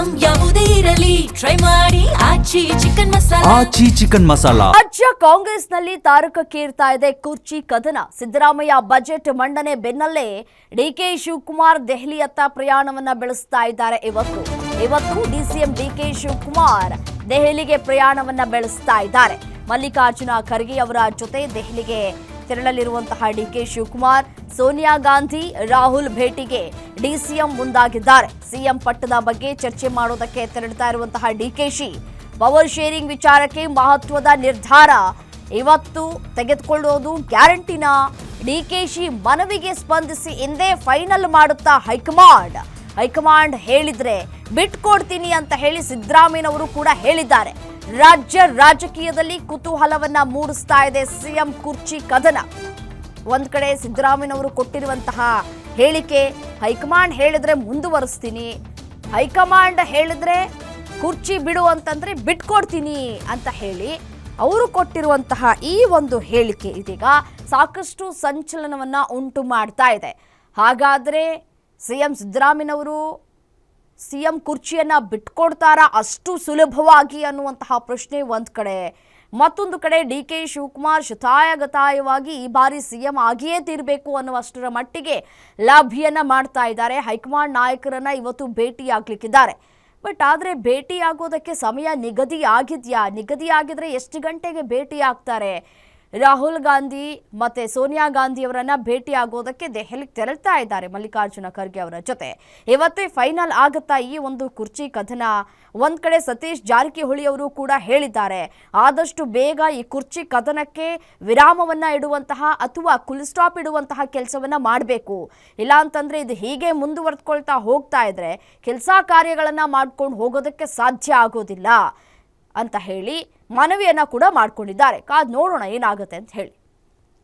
Item ಯಾವುದೇ ಇರಲಿ try ಮಾಡಿ ಆಚಿ ಚಿಕನ್ ಮಸಾಲಾ. ರಾಜ್ಯ ಕಾಂಗ್ರೆಸ್ನಲ್ಲಿ ತಾರಕಕ್ಕೇರ್ತಾ ಇದೆ ಕುರ್ಚಿ ಕದನ. ಸಿದ್ದರಾಮಯ್ಯ ಬಜೆಟ್ ಮಂಡನೆ ಬೆನ್ನಲ್ಲೇ ಡಿಕೆ ಶಿವಕುಮಾರ್ ದೆಹಲಿಯತ್ತ ಪ್ರಯಾಣವನ್ನ ಬೆಳೆಸ್ತಾ ಇದ್ದಾರೆ. ಇವತ್ತು ಡಿಸಿಎಂ ಡಿಕೆ ಶಿವಕುಮಾರ್ ದೆಹಲಿಗೆ ಪ್ರಯಾಣವನ್ನ ಬೆಳೆಸ್ತಾ ಇದ್ದಾರೆ. ಮಲ್ಲಿಕಾರ್ಜುನ ಖರ್ಗೆ ಅವರ ಜೊತೆ ದೆಹಲಿಗೆ ತೆರಳಲಿರುವಂತಹ ಡಿಕೆ ಶಿವಕುಮಾರ್ ಸೋನಿಯಾ ಗಾಂಧಿ ರಾಹುಲ್ ಭೇಟಿಗೆ ಡಿಸಿಎಂ ಮುಂದಾಗಿದ್ದಾರೆ. ಸಿಎಂ ಪಟ್ಟದ ಬಗ್ಗೆ ಚರ್ಚೆ ಮಾಡೋದಕ್ಕೆ ತೆರಳುತ್ತಾ ಇರುವಂತಹ ಡಿಕೆಶಿ ಪವರ್ ಶೇರಿಂಗ್ ವಿಚಾರಕ್ಕೆ ಮಹತ್ವದ ನಿರ್ಧಾರ ಇವತ್ತು ತೆಗೆದುಕೊಳ್ಳೋದು ಗ್ಯಾರಂಟಿನ. ಡಿಕೆಶಿ ಮನವಿಗೆ ಸ್ಪಂದಿಸಿ ಇಂದೇ ಫೈನಲ್ ಮಾಡುತ್ತಾ ಹೈಕಮಾಂಡ್ ಹೇಳಿದ್ರೆ ಬಿಟ್ಕೊಡ್ತೀನಿ ಅಂತ ಹೇಳಿ ಸಿದ್ದರಾಮಯ್ಯನವರು ಕೂಡ ಹೇಳಿದ್ದಾರೆ. ರಾಜ್ಯ ರಾಜಕೀಯದಲ್ಲಿ ಕುತೂಹಲವನ್ನ ಮೂಡಿಸ್ತಾ ಇದೆ ಸಿಎಂ ಕುರ್ಚಿ ಕದನ. ಒಂದ್ ಕಡೆ ಸಿದ್ದರಾಮಯ್ಯನವರು ಕೊಟ್ಟಿರುವಂತಹ ಹೇಳಿಕೆ, ಹೈಕಮಾಂಡ್ ಹೇಳಿದ್ರೆ ಮುಂದುವರಿಸ್ತೀನಿ, ಹೈಕಮಾಂಡ್ ಹೇಳಿದ್ರೆ ಕುರ್ಚಿ ಬಿಡು ಅಂತಂದ್ರೆ ಬಿಟ್ಕೊಡ್ತೀನಿ ಅಂತ ಹೇಳಿ ಅವರು ಕೊಟ್ಟಿರುವಂತಹ ಈ ಒಂದು ಹೇಳಿಕೆ ಇದೀಗ ಸಾಕಷ್ಟು ಸಂಚಲನವನ್ನ ಉಂಟು ಮಾಡ್ತಾ ಇದೆ. ಹಾಗಾದ್ರೆ ಸಿಎಂ ಸಿದ್ದರಾಮಯ್ಯನವರು ಸಿಎಂ ಕುರ್ಚಿಯನ್ನ ಬಿಟ್ಕೊಡ್ತಾರಾ ಅಷ್ಟು ಸುಲಭವಾಗಿ ಅನ್ನುವಂತಹ ಪ್ರಶ್ನೆ ಒಂದ್ ಕಡೆ. ಮತ್ತೊಂದು ಕಡೆ ಡಿಕೆ ಶಿವಕುಮಾರ್ ಶತಾಯಗತಾಯವಾಗಿ ಈ ಬಾರಿ ಸಿಎಂ ಆಗಿಯೇ ತೀರಬೇಕು ಅನ್ನುವಷ್ಟರ ಮಟ್ಟಿಗೆ ಲಾಭಿಯನ್ನ ಮಾಡ್ತಾ ಇದ್ದಾರೆ. ಹೈಕಮಾಂಡ್ ನಾಯಕರನ್ನ ಇವತ್ತು ಭೇಟಿಯಾಗಲಿಕ್ಕಿದ್ದಾರೆ. ಬಟ್ ಆದರೆ ಭೇಟಿ ಆಗೋದಕ್ಕೆ ಸಮಯ ನಿಗದಿ ಆಗಿದೆಯಾ? ನಿಗದಿ ಆಗಿದ್ರೆ ಎಷ್ಟು ಗಂಟೆಗೆ ಭೇಟಿ ಆಗ್ತಾರೆ? ರಾಹುಲ್ ಗಾಂಧಿ ಮತ್ತೆ ಸೋನಿಯಾ ಗಾಂಧಿ ಅವರನ್ನ ಭೇಟಿ ಆಗೋದಕ್ಕೆ ದೆಹಲಿಗೆ ತೆರಳ್ತಾ ಇದ್ದಾರೆ ಮಲ್ಲಿಕಾರ್ಜುನ ಖರ್ಗೆ ಅವರ ಜೊತೆ. ಇವತ್ತೇ ಫೈನಲ್ ಆಗುತ್ತಾ ಈ ಒಂದು ಕುರ್ಚಿ ಕದನ? ಒಂದ್ ಕಡೆ ಸತೀಶ್ ಜಾರಕಿಹೊಳಿ ಅವರು ಕೂಡ ಹೇಳಿದ್ದಾರೆ, ಆದಷ್ಟು ಬೇಗ ಈ ಕುರ್ಚಿ ಕದನಕ್ಕೆ ವಿರಾಮವನ್ನ ಇಡುವಂತಹ ಅಥವಾ ಫುಲ್ ಸ್ಟಾಪ್ ಇಡುವಂತಹ ಕೆಲಸವನ್ನ ಮಾಡಬೇಕು. ಇಲ್ಲ ಅಂತಂದ್ರೆ ಇದು ಹೀಗೆ ಮುಂದುವರೆದುಕೊಳ್ತಾ ಹೋಗ್ತಾ ಇದ್ರೆ ಕೆಲಸ ಕಾರ್ಯಗಳನ್ನ ಮಾಡ್ಕೊಂಡು ಹೋಗೋದಕ್ಕೆ ಸಾಧ್ಯ ಆಗೋದಿಲ್ಲ ಅಂತ ಹೇಳಿ ಮನವಿಯನ್ನ ಕೂಡ ಮಾಡ್ಕೊಂಡಿದ್ದಾರೆ. ಕಾದ್ ನೋಡೋಣ ಏನಾಗುತ್ತೆ ಅಂತ ಹೇಳಿ.